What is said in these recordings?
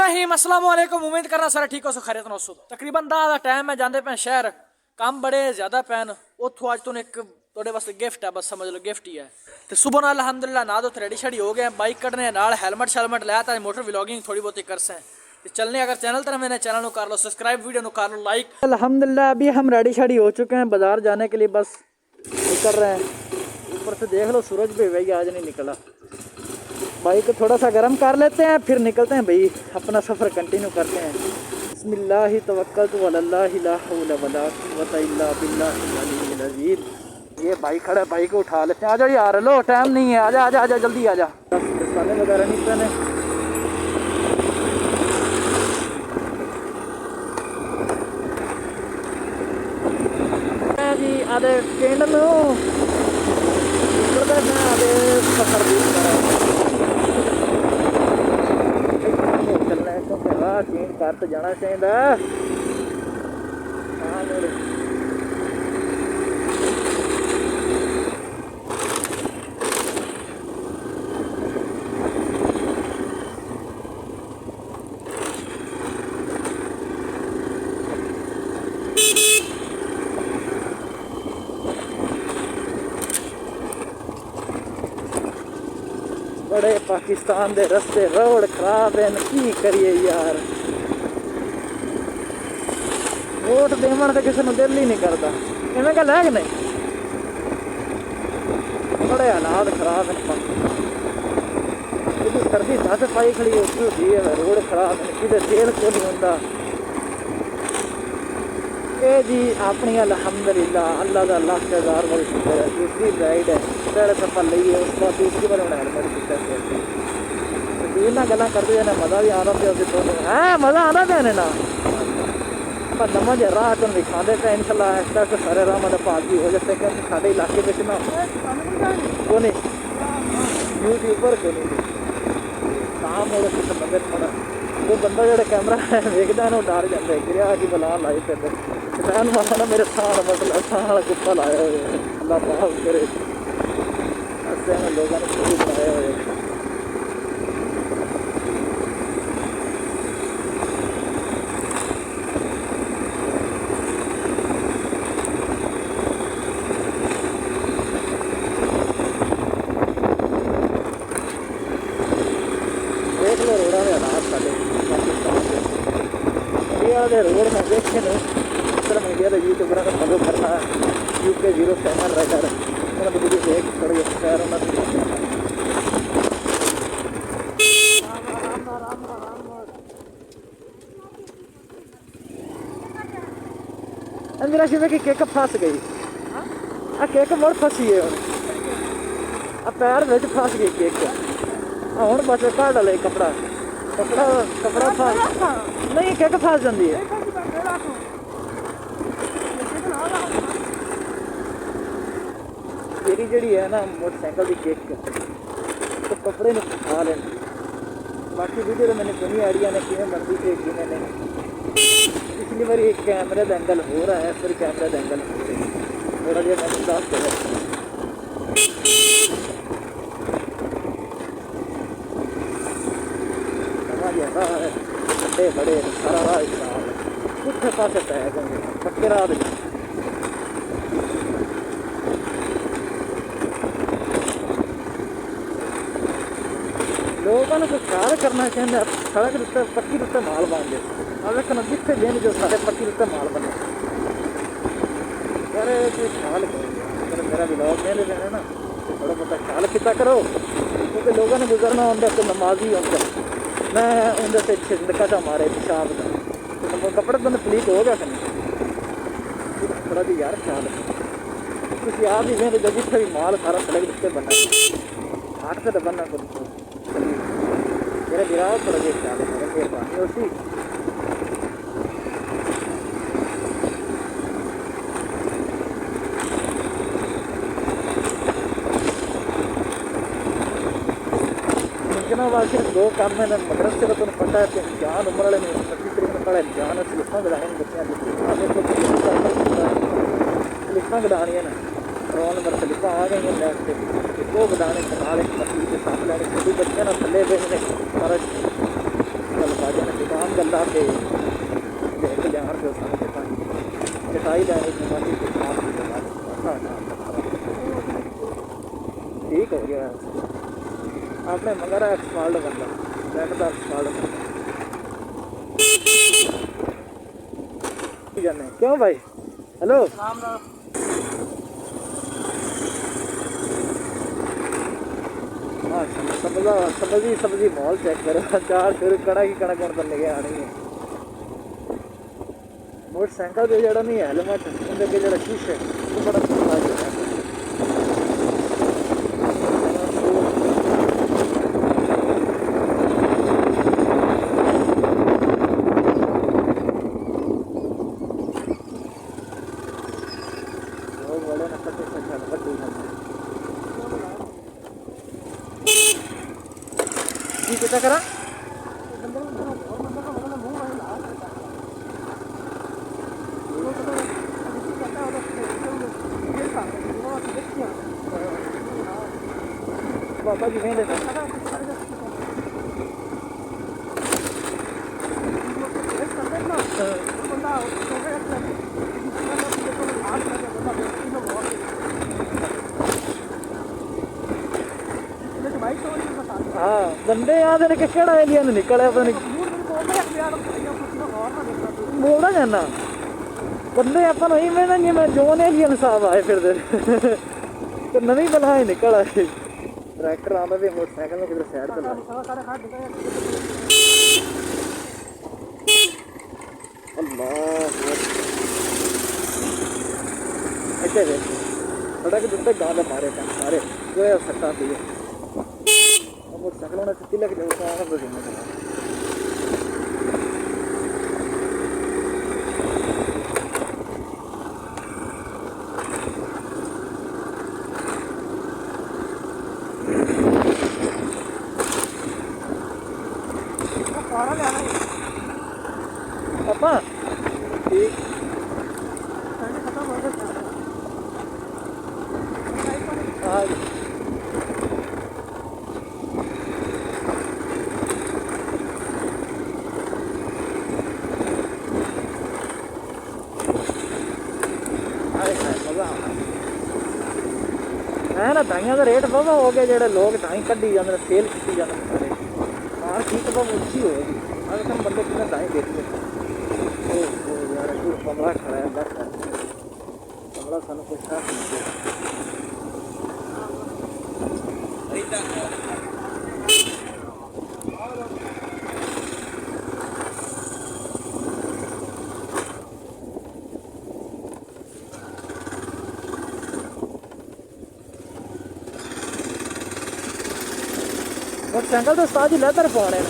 रहीम अस्सलाम वालेकुम। उम्मीद करना सारा ठीक हो, खैरियत हो। तकरीबन 10 का टाइम है, जाते पे शहर, काम बड़े ज़्यादा पैन उतो अज तुम एक थोड़े वास्ते गिफ्ट है, बस समझ लो गिफ्ट ही है। तो सुबह नाल अलहमदुलिल्लाह ना तो रेडी शेडी हो गए, बाइक कटने नाल हेलमेट शेलमेट लाया था, मोटर व्लॉगिंग थोड़ी बहुत कर से चलने। अगर चैनल तरह मैंने चैनल को कर लो सब्सक्राइब, वीडियो को कर लो लाइक। अल्हम्दुलिल्लाह अभी हम रेडी शेडी हो चुके हैं, बाजार जाने के लिए बस निकल रहे हैं। ऊपर से देख लो सूरज भी भाई आज नहीं निकला। बाइक को थोड़ा सा गर्म कर लेते हैं फिर निकलते हैं भाई, अपना सफ़र कंटिन्यू करते हैं। बिस्मिल्लाहि तवक्कलतु अलल्लाहि ला हौला वला कुव्वता इल्ला बिल्लाहिल अलीय्यिल अज़ीम। ये बाइक खड़ा है, बाइक को उठा लेते हैं। आ जाओ यार, लो टाइम नहीं है, आजा आजा आजा जल्दी आजा। दस्ताने वगैरह नहीं पहने। जी आधे पिंड में निकलते हैं, आधे सफर भी चलना है क्योंकि राह चेंज कर तो जाना चाहिए। हाँ मेरे बड़े पाकिस्तान दे रस्ते रोड खराब है, की करिए यार। वोट देवन तो किसी को दिल ही नहीं करता, इन्हें गल है कि नहीं। बड़े हालात खराब है, जो सर्दी दस पाई खड़ी होती है, रोड खराब है, कि तेल को नहीं होता। ये जी अपनी अल्हम्दुलिल्लाह अल्लाह का लाख हज़ार वाली शुक्र है। दूसरी राइड है, पहले सफर ली है, उसके बाद दूसरी बार उन्हें हेलमेट किया। दूर ना गल् करते जाने, मज़ा भी आना पे है, मज़ा आना पे ना पर नवा जो राह तुम दिखाते पे इंशाल्लाह ऐसा तो सारे राह मतलब भाग भी हो जाते, क्योंकि साढ़े इलाके में ना को नहीं यूट्यूबर को नहीं काम हो बंदे थोड़ा वो बंदा जो कैमरा वेखता है ना डर जाता है, गिरिया कि बला लाई फिर मैं माना ना मेरे साल मतलब साल कुत्ता लाया हुए अल्लाह माफ करे। ऐसे में लोगों ने खूब बनाए हुए। देख लो रोडा के हालात साढ़े पाकिस्तान के इंडिया के रोड में देखे नहीं। सिर्फ इंडिया के यूट्यूबर को फॉलो करना UK 07 राइडर उन्होंने वीडियो देख थोड़ी खैर मेरा शिव की केक फस गई। आ केक मुड़ फसी है, आ पैर में फस गई केक। हूँ बस घर डाले कपड़ा कपड़ा कपड़ा फस नहीं, केक फस जाती है। मेरी जी है ना मोटरसाइकिल की केक तो कपड़े में फसा लेना। बाकी वीडियो तो मैंने सुनी आइडिया ने किमें बनती थी किमें नहीं। पिछली बार एक कैमरे का एंगल हो रहा है, फिर कैमरे का एंगल हो रहा है थोड़ा जहा मैंने दस है। बड़े बड़े सारा राह पुठे पासे पै गए पक्के राह। लोगों को ख्याल करना चाहिए, सड़क उत्ते पक्की उत्ते माल बन जाए। अब देखना जिथे दिन जो सारे पक्की उत्ते माल बने यार, ख्याल करो। मेरा ब्लॉग कहने देने ना थोड़ा बहुत ख्याल किया करो, क्योंकि लोगों ने गुजरना होंगे तो नमाजी होंगे। मैं उनके से छिंदका था मारे पेशाब का तो कपड़े तो प्लीट हो गया कहीं थोड़ा जी यार ख्याल किसी आप ही वेंदे जो जिथे भी माल सारा सड़क उत्ते बनना हाथ से बनना कुछ मेरा गिराव थोड़ा जी ख्याल है। मेहरबानी उसी वाल सिर्फ दो काम में मदरसे का तुम्हें पता है कि इम्तिहान उम्र वाले में 25 तरीक में पढ़ा इम्तिहान स्लिफा गड़ाने बच्चे स्लिफा गड़ानी है ना, रोल नंबर स्लिफा आ गई हैं बैग से वो गड़ाने के नाल एक मसीह के साथ लैने छोटी बच्चे ना थले पे सारा गल बाजा गल्ला ते कल्याण के सामने चटाई लैने की बात ठीक हो गया आपने मगर एक्सपाल्ड बंदा बैठदा एक्सपाल्ड जाने क्यों भाई हेलो सब्जी मॉल चेक करो चार फिर कड़ा की कड़क कौन करने गया आनी है मोटरसाइकिल पे जड़ा नहीं हेलमेट उनके के जड़ा शीशे वो बड़ा खतरनाक है वो बड़े ना कटे से चल बड़ी है की कितना करा बाबा जी नहीं लेता हाँ बंदे याद है केड़ा एलियन निकले अपने बोलना जाना बंदे अपन ही मैं नहीं मैं जोन एलियन साहब आए फिर तो नवी बला ही निकल आए ट्रैक्टर आंदा भी मोटरसाइकिल में किधर साइड पे अल्लाह ऐसे वे सड़क दुट्टे गांव मारे थे सारे जो है सट्टा थी मोटरसाइकिल ने छुट्टी लग जाए उसका आना बजेना पापा ठीक हाँ है ना दाइया का रेट बाबा हो गया जो लोग दाई कड्डी जाते सेल की जाते सारे मार ठीक बाबा अच्छी होगी अगर तुम बंदे कितने दाई देखते यार कमरा खड़ा है बस कमरा सानू कुछ खास नहीं मोटरसाइकिल तो उस्ताद जी लैदर पाने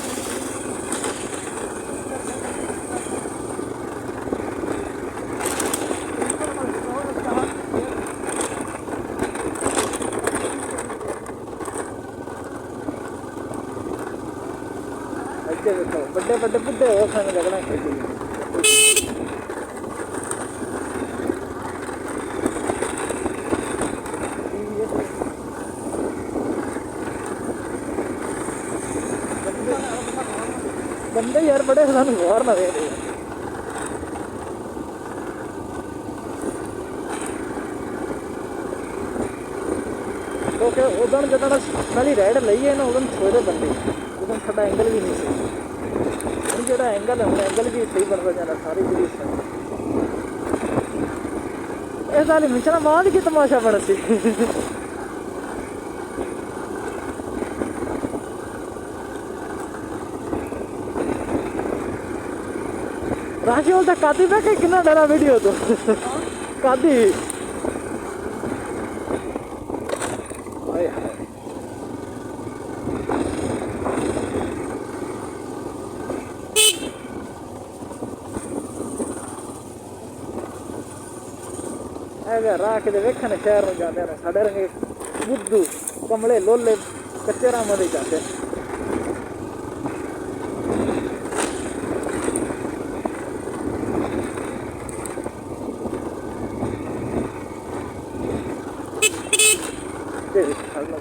बड़े बड़े बुढ़े हो खाने लगना खेती बंदे यार बड़े सानू गौर ना दे क्योंकि उदन जो पहली राइड लईए ना उदन छोड़े बंदे उदन साडा एंगल भी नहीं सही हम जो एंगल है हम एंगल भी सही बनता जाना सारी चीज़ इस साल मिचना बाद की तमाशा बन सी राशि बोलता कादी पे कि कितना डरा वीडियो तो कादी राह के वेखने शहर में जाते हैं साढ़े रंगे बुद्धू कमले लोले कच्चे राम दे जाते हैं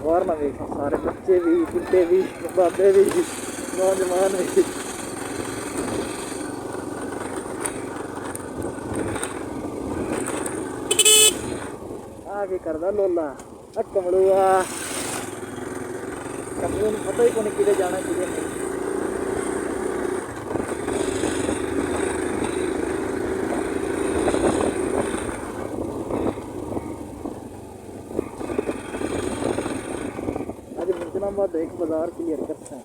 गौर ना देख सारे बच्चे भी बुढ़े भी बाबे भी नौजवान भी करदा लोला कमलू कमलू नूं पता ही कोई किते जाना किते नहीं। आज मुजनाबाद एक बाजार क्लियर करते हैं।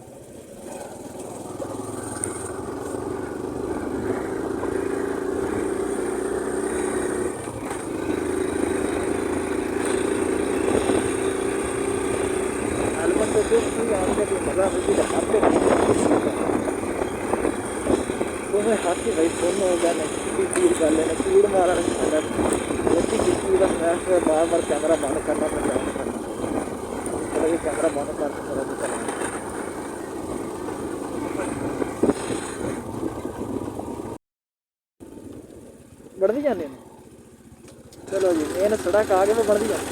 तुम्हें हाथी भाई फोन हो गया नहीं तीर कर लेना कूड़ मारा रोटी की स्मैश बार बार कैमरा बंद करना पड़ता है। कैमरा बंद करके थोड़ा सा चलाना बढ़ती जाने। चलो जी मेन सड़क आ गए मैं बढ़ती जाती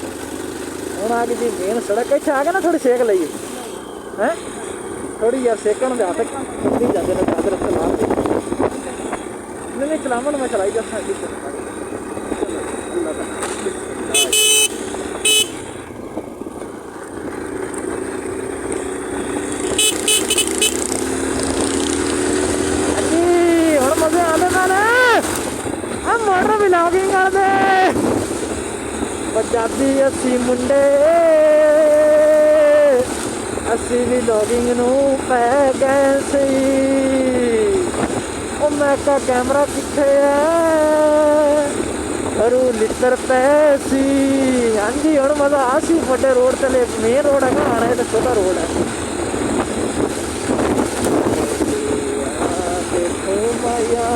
हूँ आ गई जी मेन सड़क इतने आ गए ना थोड़ी सेक लीए हैं थोड़ी यार सेकन दे हाथ नहीं जाते ना चादर चला नहीं चलावन मैं चलाई जा हम मजे आने वाले हम मोटर व्लॉगिंग कर दे पंजाबी अस्सी मुंडे असी व्लॉगिंग नूं पै गए सी मैं का कैमरा किथे है रू लिटर पैसी। हाँ जी हम मजा आ सी बड़े रोड ते मेन रोड है आना है तो छोटा रोड है। देखो माया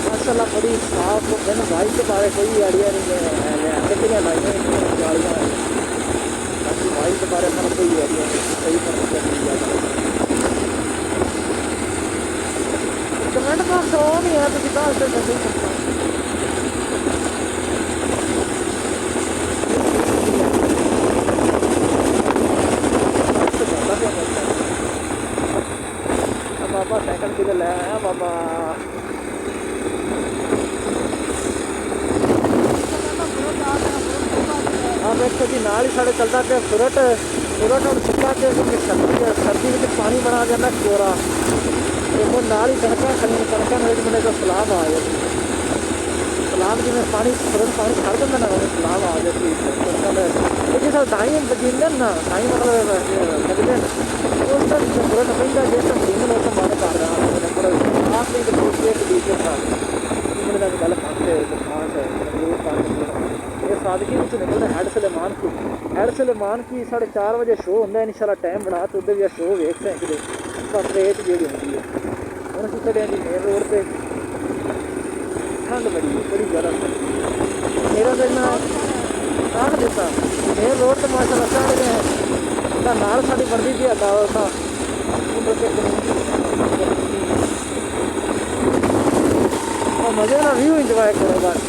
माशाल्लाह बड़ी साफ मैंने बाइक के बारे कोई आइडिया नहीं है कितनी लाइनें गाड़ियाँ बाकी बाइक के बारे में कोई आइडिया नहीं सही कमेंट बॉक्स ऑन ही है तो कितना से नहीं सकता। बाबा साइकिल किधर ले आया बाबा हाँ देखो जी नाल ही साढ़े चलता पे सुरट सुरट और सुक्का के सर्दी में पानी बना जाता कोरा वो नाल ही कणक खड़ी कणक मैंने तो सलाब आ जाती सलाब जिमें पानी सुरट पानी छड़ देंगे ना सलाब आ जाती कणक जिस टाइम बजींदे ना टाइम मतलब लगते उस टाइम सुरट पैंदा जिस टाइम सीजन उस टाइम बंद कर रहा आप नहीं तो दूसरे था का गल पाते खास है ये सादगी में निकलते हैड सलेमान की हैड सलेमान की 4:30 बजे शो होंगे इंशाल्लाह टाइम बना तो उधर भी शो वेख सकते बस रेट जी होंगी है हम अभी खड़े हैं जी मेन रोड पर ठंड बड़ी ज़्यादा मेरा दिन काट देता मेन रोड तो माशाल्लाह चढ़ गए हैं नाल साड़ी बढ़ती थी अदा था मजे ना व्यू इंजॉय करो बस।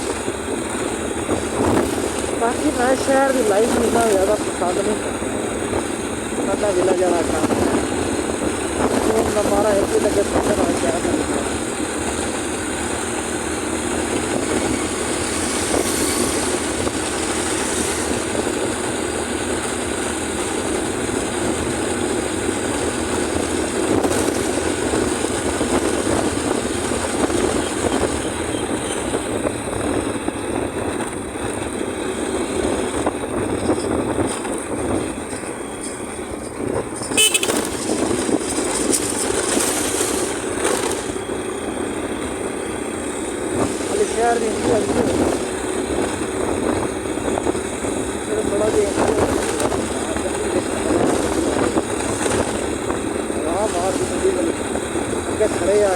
बाकी मैं शहर की लाइफ इतना ज़्यादा पसंद नहीं करता ठंडा विलेज वाला काम हमारा एक ही लगे पसंद आ गया। शहर अगे खड़े आ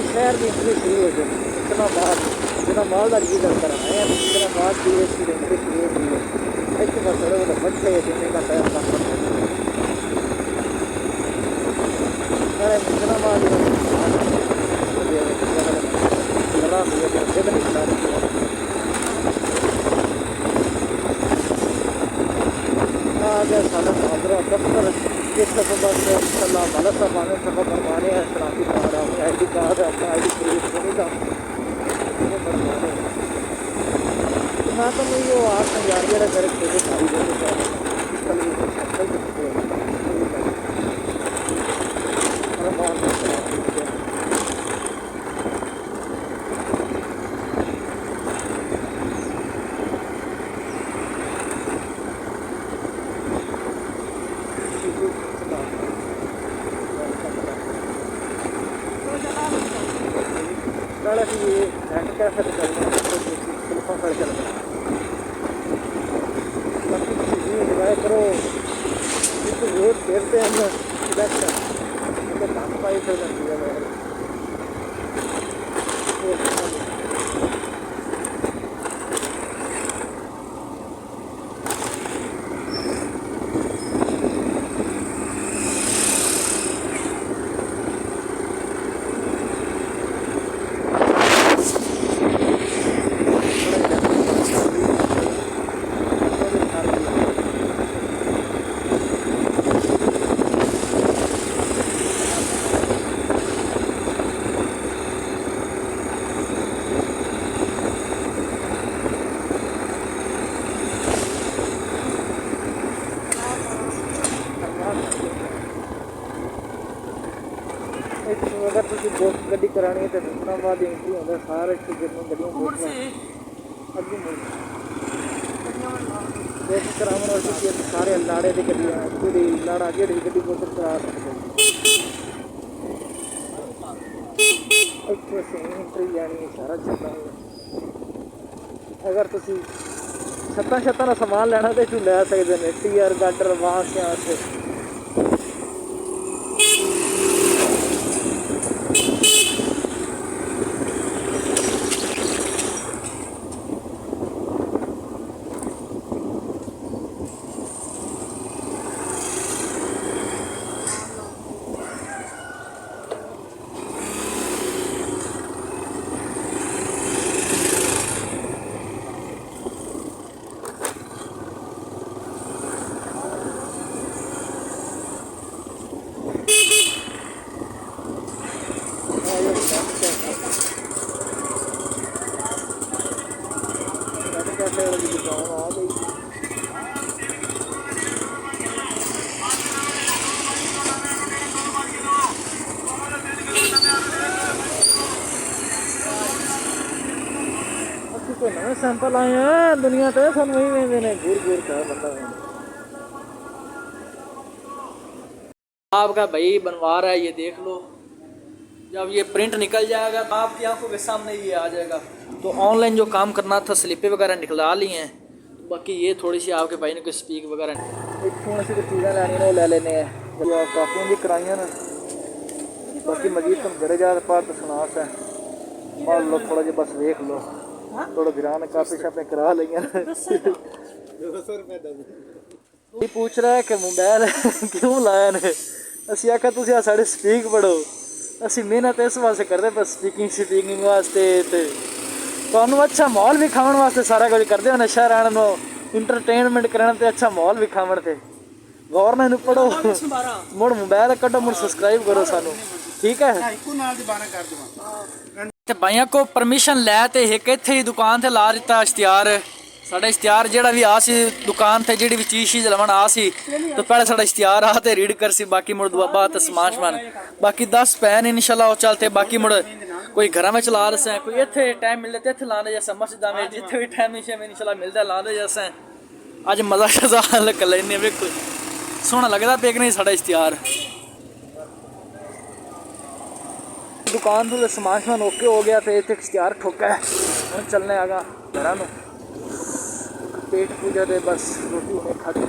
शहर की एंट्री शुरू हो जाए इतना बाद जितना मालदार जी कर आए हैं इतना बाद की एंट्री शुरू हो गई है एक बस थोड़े बहुत बच्चे देने का टाइम काम करते हैं इतना बाद सारा मादरा दफ्तर इस सब बस अल्लाह वाला साहब आने सब फरमाने हैं शराबी कार्ड है आई डी कार्ड है अपना आई डी प्रूफ होने का फरमाने मैं तो नहीं वो आप यार जरा करे छोटे भाई कैसे करो रोज खेलते हैं काम पाई से अगर तुम दो गड्डी करानी है तो इस्लामाबाद एंट्री होता है सारे गड्डियों करावन सारे लाड़े की गड्डियाँ पूरी लाड़ा जेड़ी गड्डी को करा सकते एंट्री जानी सारा चलता अगर तुम छत्तां का समान लेना तो इतों लै सकते हैं टीयर गाडर बांस से कोई नवे सैंपल आए हैं दुनिया तो सू वही वेंदे ने घूर घूर कर बंदा आपका भाई बनवा रहा है ये देख लो जब ये प्रिंट निकल जाएगा तो आपकी आंखों के सामने ये आ जाएगा तो ऑनलाइन जो काम करना था स्लिपें वगैरह निकला ली हैं बाकी ये थोड़ी सी आपके भाई ने कोई स्पीक वगैरह इतों असं चीज़ा लैनिया ले लेने काफियां भी कराइया ना बाकी मजीद तुम घरे जा पार सुना है मान लो थोड़ा जो बस देख लो थोड़ा गिरान काफी शापे करा लिया पूछ रहा है कि मोबाइल क्यों लाया ने असी आखा तुम आ साढ़े स्पीक पढ़ो असी मेहनत इस वास्ते करते पर स्पीकिंग वास्ते तुहानू अच्छा माहौल भी खावन वास्ते सारा कुछ करते होने शहर आने इंटरटेनमेंट करने अच्छा माहौल भी खावन थे गौर ना पढ़ो मुड़ मोबाइल कड्डो मुड़ सबसक्राइब करो सानू ठीक है ते भाइयों को परमिशन लै ते एक इत्थे ही दुकान ते ला दिता इश्तिहार साढ़ा इश्तिहार जेड़ा भी आ सी दुकान ते जेड़ी भी चीज़ लवन आ सी तो पहले साढ़ा इश्तिहार आ ते रीड कर सी बाकी मुड़ बाद समान शमान बाकी 10 पैन इंशाल्लाह चलते बाकी मुड़ कोई घर में चला रहे हैं कोई इत्थे टाइम मिलते तो इत्थे लाने जैसा मस्जिद में जिथे भी टाइम इंशाल्लाह मिलता लाने जैसा अज मजा शजा कर लेने बिल्कुल सोहना लगता पे कि नहीं साढ़ा इश्तिहार दुकान तो समान शमान ओके हो गया तो इतने इश्तिहार ठोका है हम चलने आगा घर पेट पूजा दे बस रोटी उन्हें खाती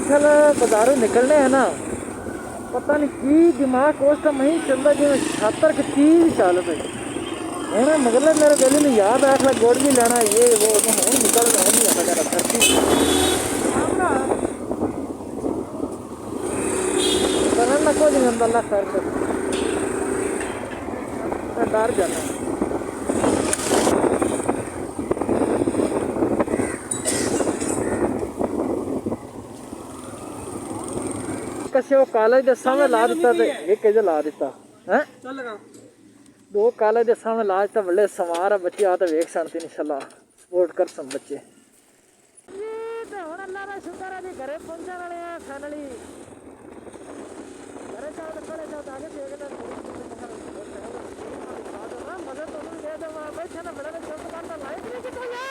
इंशाल्लाह बाजारों निकलने हैं ना, पता नहीं की दिमाग उस टाइम नहीं चलता जिवें छातर की चीज चल पई है। मगरले मेरे दिल में याद आया था गुड़ भी लेना ये वो हूँ निकल नहीं आता मेरा धरती करन ना कुछ नहीं अल्लाह खैर कर। मैं डर जाना कसे वो कॉलेज के सामने ला दिता ते एक किधर ला दिता हैं दो कॉलेज के सामने ला दिता बड़े समार है बच्चे आते वेख सकते इंशाल्लाह सपोर्ट कर सम बच्चे ये ते हुन अल्लाह दा शुक्र है जी घरे पहुंचने वाले हैं फाइनली घरे जाओ तो खड़े जाओ आगे देखते हैं मजा तो नहीं दे दे वहां बैठे ना बड़ा शब्द करना लाइक नहीं की कोई लाइक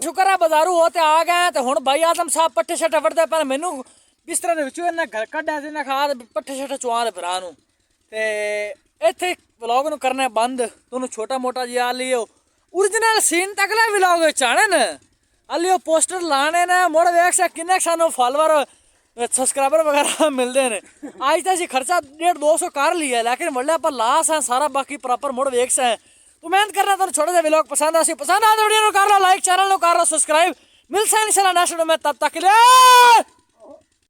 शुक्र है बाजारू हो ते आ गए ते हुण भाई आजम साहब पट्ठे शट्ठे वड़दे पर मैनू बिस्तरे दे विचों इन्ने घर कड्ढिया ते इन्ने खा पट्ठे शट्ठे चुआ दे भरा नू ते इत्थे व्लॉग नू करने बंद तुहानू छोटा मोटा जिहा लियो ओरिजिनल सीन तकले व्लॉग विच आने न हाली ओह पोस्टर लाने ने मुड़ वेख से किन्ने सानू फॉलोवर सब्सक्राइबर वगैरह मिलते हैं। आज तो असीं खर्चा 150-200 कर लिया लेकिन बड़े आप लास हैं सारा बाकी प्रॉपर मुड़ वेख से तो मेहनत करना तो छोटे से व्लॉग पसंद आ पसंद वीडियो कर लो लाइक चैनल कर लो सब्सक्राइब मिलते हैं इंशाल्लाह नेक्स्ट वीडियो में तब तक के लिए